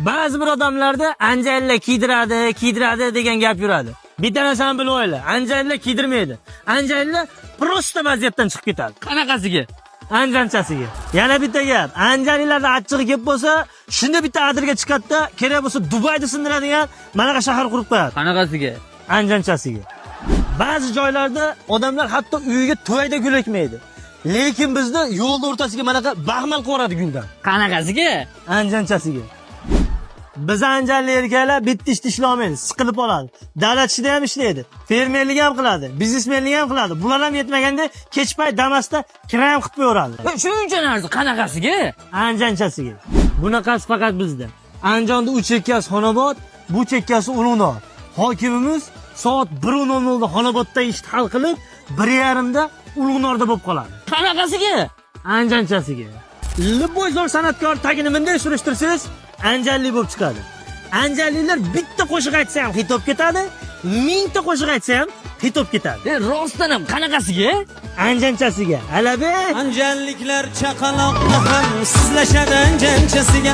Ba'zi bir odamlarda anjallar kiydiradi degan gap yuradi. Bitta narsani bilib o'yla. Anjallar kiydirmaydi. Anjallar prosta vaziyatdan chiqib ketadi. Qanaqasiga? Anjanchasiga. Yana bitta gap. Anjalilarda achchig'i kelib bo'lsa, shunda bitta adirga chiqadi-da, kerak bo'lsa Dubayda sindiradigan manaqa shahar qurib qo'yadi. Qanaqasiga? Anjanchasiga. Ba'zi joylarda odamlar hatto uyiga to'yda gul ekmaydi. Lekin bizda yo'l o'rtasiga manaqa baxmal qo'radi guldan. Qanaqasiga? Anjanchasiga. Biz anjanli erkaklar bitta ishni ishlamaydi, siqilib oladi. Davlat ishida ham ishlaydi, fermerlik ham qiladi, biznesmenlik ham qiladi. Bular ham yetmaganda kech payt Damasda kira ham qilib qo'yadi. Shuncha narsa qanaqasiga? Anjanchasiga. Bunaqasi faqat bizda. Andijonda 3 chekkasi Xonobod, bu chekkasi Ulug'nor. Hokimimiz soat 1:00 da Xonobodda ishni hal qilib, 1:30 da Ulug'norda bo'lib qoladi. Qanaqasiga? Anjanchasiga. Libbo'zor san'atkor tagini bunday surishtirsangiz, anjalli bo'lib chiqadi. Anjallilar bitta qo'shiq aytsa ham xitob ketadi, 1000 ta qo'shiq aytsa ham xitob ketadi. Rostdan ham qanaqasiga? Anjanchasiga. Alabe. Anjalliklar chaqaloqni ham sizlashadi anjanchasiga.